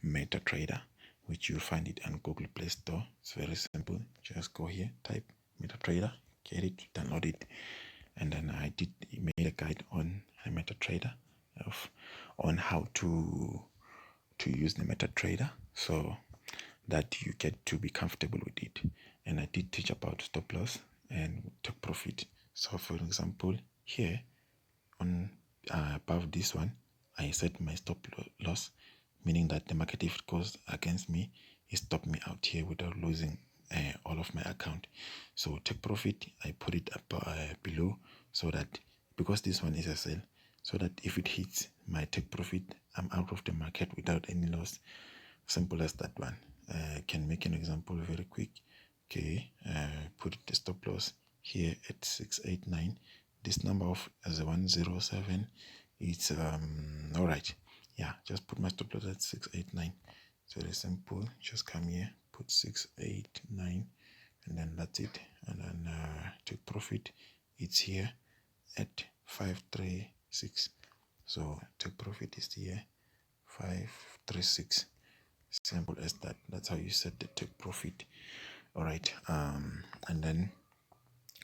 MetaTrader, which you'll find it on Google Play Store. It's very simple. Just go here, type MetaTrader, get it, download it, and then I made a guide on MetaTrader on how to use the MetaTrader, so that you get to be comfortable with it. And I did teach about stop loss and take profit. So for example, here on above this one, I set my stop loss, meaning that the market, if it goes against me, it stopped me out here without losing all of my account. So take profit, I put it up below, so that because this one is a sell, so that if it hits my take profit, I'm out of the market without any loss. Simple as that one. Can make an example very quick. Okay, put the stop loss here at 689. This number of as a 107. It's all right. Yeah, just put my stop loss at 689. It's very simple. Just come here, put 689, and then that's it. And then take profit. It's here at 536. So take profit is here 536. Simple as that. That's how you set the take profit. All right. And then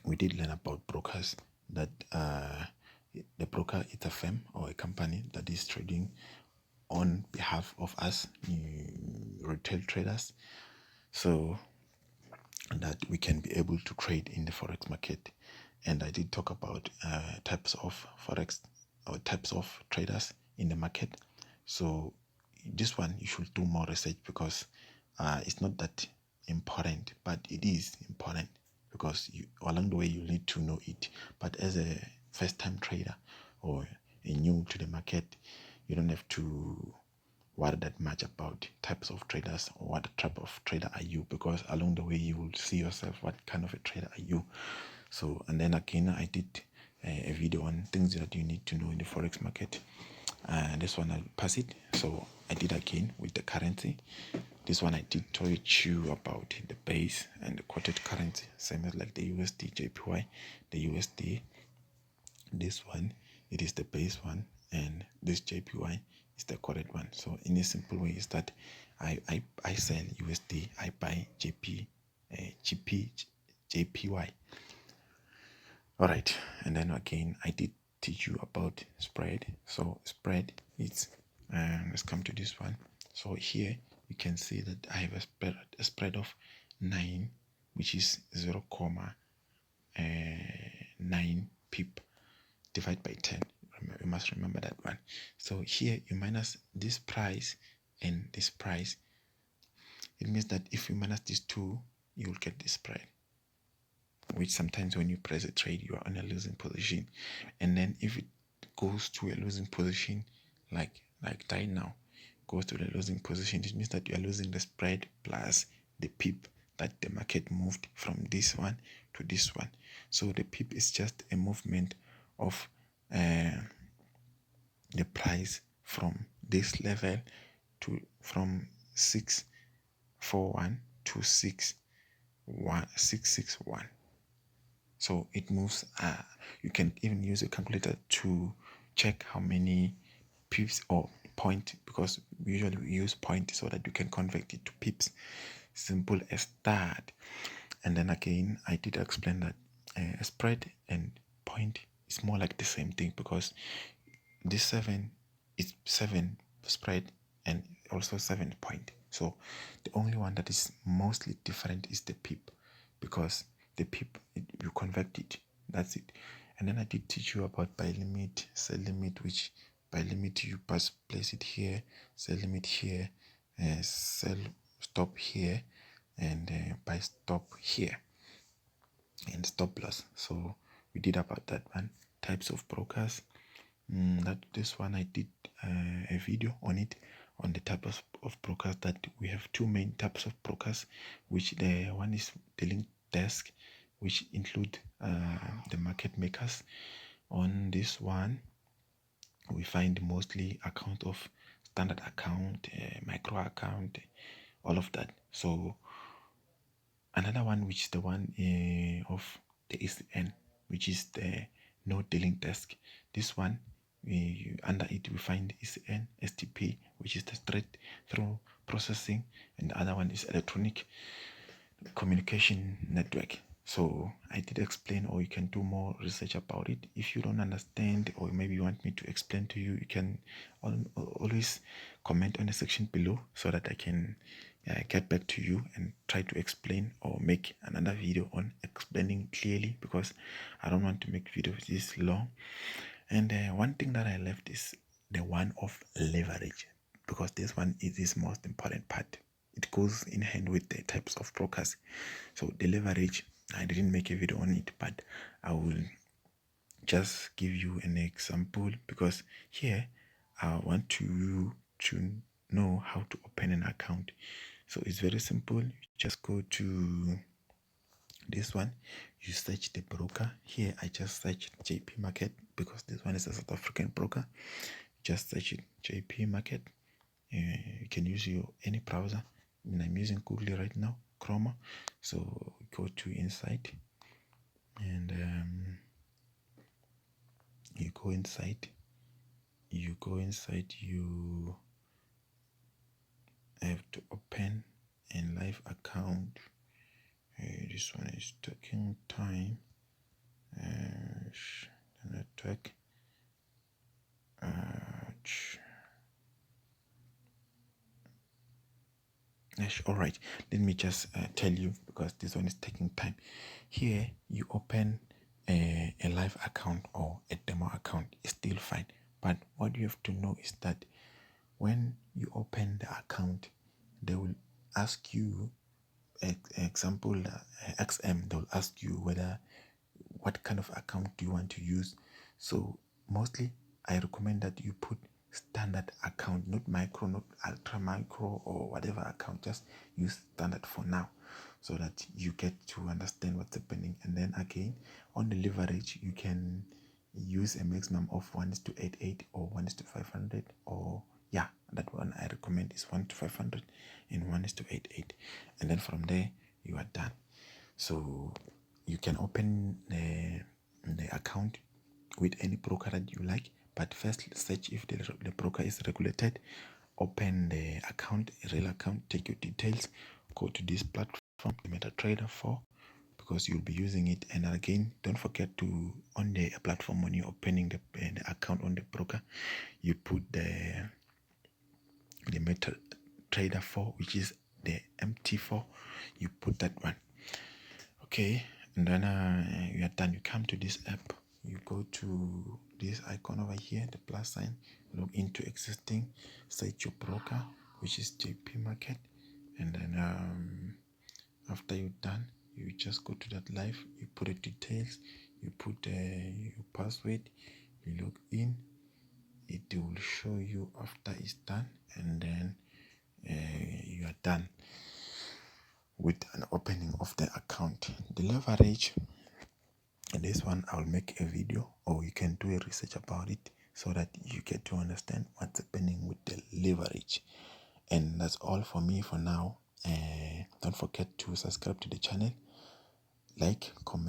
we did learn about brokers, that the broker is a firm or a company that is trading on behalf of us retail traders, so that we can be able to trade in the forex market. And I did talk about types of forex or types of traders in the market. So this one you should do more research, because it's not that important, but it is important, because along the way you need to know it. But as a first-time trader or a new to the market, you don't have to worry that much about types of traders or what type of trader are you, because along the way you will see yourself what kind of a trader are you. So, and then again, I did a video on things that you need to know in the forex market. This one I'll pass it. So I did again with the currency. This one I did teach you about the base and the quoted currency, same as like the USD, JPY, the USD. This one, it is the base one, and this JPY is the quoted one. So in a simple way is that I sell USD, I buy JPY. All right, and then again I did teach you about spread. So spread is let's come to this one. So here you can see that I have a spread of 9, which is 0.9 pip divided by 10. You must remember that one. So here you minus this price and this price. It means that if you minus these two, you will get this spread, which sometimes when you press a trade, you are on a losing position. And then if it goes to a losing position, like right now, goes to the losing position, it means that you are losing the spread plus the pip that the market moved from this one to this one. So the pip is just a movement of the price from this level to from 641 to 661. So it moves. You can even use a calculator to check how many pips or point, because we usually use point so that you can convert it to pips. Simple as that. And then again, I did explain that a spread and point is more like the same thing, because this 7 is 7 spread and also 7 point. So the only one that is mostly different is the pip, because the pip you convert it, that's it. And then I did teach you about buy limit, sell limit, which buy limit you place it here, sell limit here, sell stop here, and buy stop here, and stop loss. So we did about that one. Types of brokers, that this one I did a video on it, on the types of brokers. That we have two main types of brokers, which the one is dealing desk, which include the market makers. On this one we find mostly account of standard account, micro account, all of that. So another one, which is the one of the ECN, which is the no dealing desk. This one, under it we find ECN, STP, which is the straight through processing, and the other one is electronic communication network. So I did explain, or you can do more research about it. If you don't understand, or maybe you want me to explain to you, you can always comment on the section below so that I can get back to you and try to explain or make another video on explaining clearly, because I don't want to make videos this long. And one thing that I left is the one of leverage, because this one is this most important part. It goes in hand with the types of brokers. So the leverage, I didn't make a video on it, but I will just give you an example, because here I want you to know how to open an account. So it's very simple. You just go to this one, you search the broker. Here I just search JP Market, because this one is a South African broker. Just search it, JP Market. You can use your any browser. I'm using Google right now, Chrome. So go to inside, and you go inside. You have to open a live account. This one is taking time. The network. All right, let me just tell you, because this one is taking time. Here you open a live account or a demo account, is still fine, but what you have to know is that when you open the account, they will ask you, example XM, they'll ask you what kind of account do you want to use. So mostly I recommend that you put standard account, not micro, not ultra micro, or whatever account. Just use standard for now, so that you get to understand what's happening. And then again, on the leverage, you can use a maximum of 1:88 or 1:500, or yeah, that one I recommend is 1:500 and 1:88, and then from there you are done. So you can open the account with any broker that you like, but first search if the broker is regulated. Open the account, a real account, take your details, go to this platform, the MetaTrader 4, because you'll be using it. And again, don't forget to, on the platform, when you're opening the account on the broker, you put the MetaTrader 4, which is the MT4. You put that one. Okay, and then you are done. You come to this app, you go to this icon over here, the plus sign, log into existing, search your broker, which is JP Market, and then after you're done, you just go to that live, you put the details, you put your password, you log in. It will show you after it's done, and then you are done with an opening of the account. The leverage, and this one I'll make a video, or you can do a research about it, so that you get to understand what's happening with the leverage. And that's all for me for now. Don't forget to subscribe to the channel, like, comment.